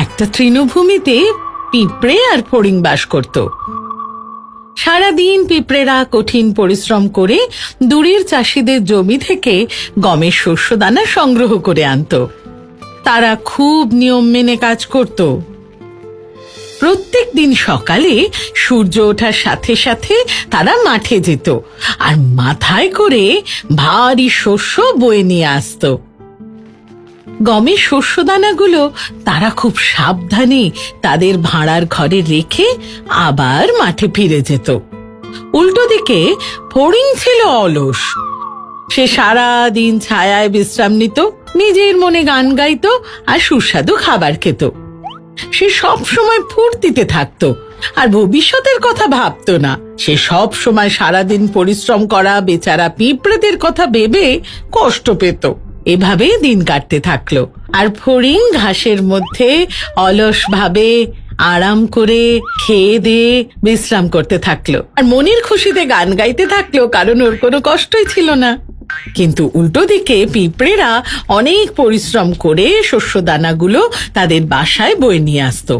একটা তৃণভূমিতে পিঁপড়ে আর ফড়িং বাস করত। সারাদিন পিঁপড়েরা কঠিন পরিশ্রম করে দূরের চাষিদের জমি থেকে গমের শস্যদানা সংগ্রহ করে আনত। তারা খুব নিয়ম মেনে কাজ করত। প্রত্যেক দিন সকালে সূর্য ওঠার সাথে সাথে তারা মাঠে যেত আর মাথায় করে ভারী শস্য বয়ে নিয়ে আসতো। গমের শস্যদানাগুলো তারা খুব সাবধানে তাদের ভাঁড়ার ঘরে রেখে আবার মাঠে ফিরে যেত। উল্টো দিকে ফড়িং ছিল অলস। সে সারা দিন ছায়ায় বিশ্রাম নিত, নিজের মনে গান গাইতো আর সুস্বাদু খাবার খেত। সে সব সময় ফুর্তিতে থাকতো আর ভবিষ্যতের কথা ভাবতো না। সে সব সময় সারাদিন পরিশ্রম করা বেচারা পিঁপড়েদের কথা ভেবে কষ্ট পেত। এভাবে দিন কাটতে থাকলো আর ফড়িং ঘাসের মধ্যে অলস ভাবে আরাম করে খেয়ে দিয়ে বিশ্রাম করতে থাকলো আর মনের খুশিতে গান গাইতে থাকলো, কারণ ওর কোনো কষ্টই ছিল না। কিন্তু উল্টো দিকে পিঁপড়েরা অনেক পরিশ্রম করে শস্যদানাগুলো তাদের বাসায় বয়ে নিয়ে আসতো।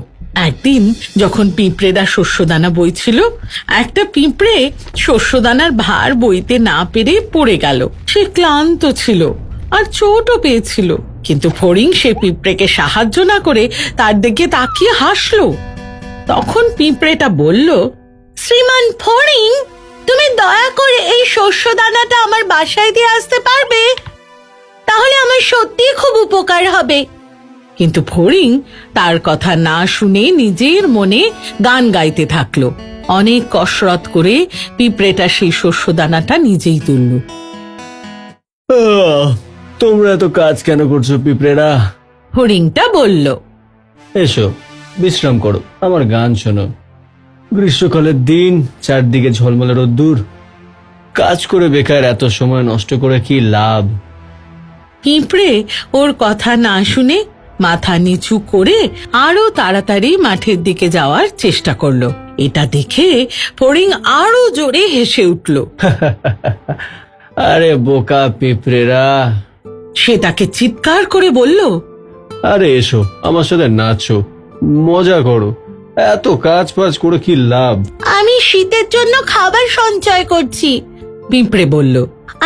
একদিন যখন পিঁপড়েরা শস্যদানা বইছিল, একটা পিঁপড়ে শস্যদানার ভার বইতে না পেরে পড়ে গেল। সে ক্লান্ত ছিল আর চোটও পেয়েছিল, কিন্তু ফড়িং সে পিঁপড়েকে সাহায্য না করে তার দিকে তাকিয়ে হাসলো। তখন পিঁপড়েটা বলল, শ্রীমান ফড়িং, তুমি দয়া করে এই শস্যদানাটা আমার বাসায় দিয়ে আসতে পারবে? তাহলে আমার সত্যিই খুব উপকার হবে। কিন্তু ফড়িং তার কথা না শুনে নিজের মনে গান গাইতে থাকলো। অনেক কসরত করে পিঁপড়েটা সেই শস্যদানাটা নিজেই তুলল। তোমরা এত কাজ কেন করছো পিঁপড়েরা? ফড়িংটা বলল, এসো বিশ্রাম করো, আমার গান শোনো। গ্রীষ্মকালের দিন, চারদিকে ঝলমলে রোদ্দুর, কাজ করে বেকার এত সময় নষ্ট করে কি লাভ? পিঁপড়ে ওর কথা না শুনে মাথা নিচু করে আরো তাড়াতাড়ি মাঠের দিকে যাওয়ার চেষ্টা করলো। এটা দেখে ফড়িং আরো জোরে হেসে উঠল। আরে বোকা পিঁপড়েরা! সে তাকে চিৎকার করে বলল, আরে এসো আমার সাথে নাচো, মজা করো। এত কাজ বাজ করে কি লাভ? আমি শীতের জন্য খাবার সঞ্চয় করছি, পিঁপড়ে বলল,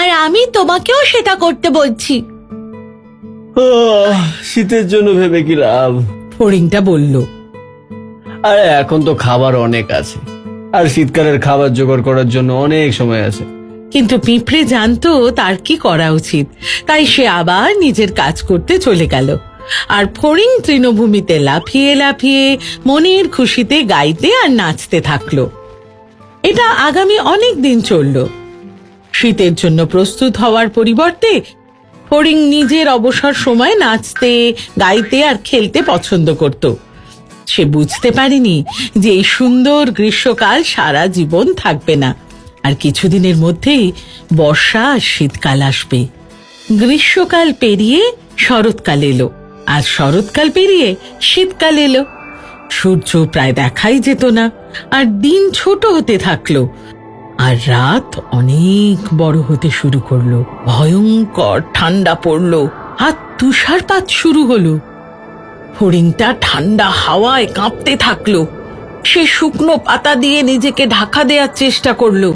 আর আমি তোমাকেও সেটা করতে বলছি। শীতের জন্য ভেবে কি লাভ? ফড়িংটা বলল, আরে এখন তো খাবার অনেক আছে, আর শীতকালের খাবার জোগাড় করার জন্য অনেক সময় আছে। কিন্তু পিঁপড়ে জানতো তার কি করা উচিত, তাই সে আবার নিজের কাজ করতে চলে গেল। আর ফড়িং তৃণভূমিতে লাফিয়ে লাফিয়ে মনের খুশিতে গাইতে আর নাচতে থাকলো। এটা আগামী অনেক দিন চলল। শীতের জন্য প্রস্তুত হওয়ার পরিবর্তে ফড়িং নিজের অবসর সময় নাচতে, গাইতে আর খেলতে পছন্দ করত। সে বুঝতে পারেনি যে এই সুন্দর গ্রীষ্মকাল সারা জীবন থাকবে না, আর কিছুদিনের মধ্যেই বর্ষা আর শীতকাল আসবে। গ্রীষ্মকাল পেরিয়ে শরৎকাল এলো, আর শরৎকাল পেরিয়ে শীতকাল এলো। সূর্য প্রায় দেখাই যেত না, আর দিন ছোট হতে থাকলো, আর রাত অনেক বড় হতে শুরু করলো। ভয়ঙ্কর ঠান্ডা পড়লো আর তুষারপাত শুরু হলো। ফড়িংটা ঠান্ডা হাওয়ায় কাঁপতে থাকলো। সে শুকনো পাতা দিয়ে নিজেকে ঢাকা দেওয়ার চেষ্টা করলো,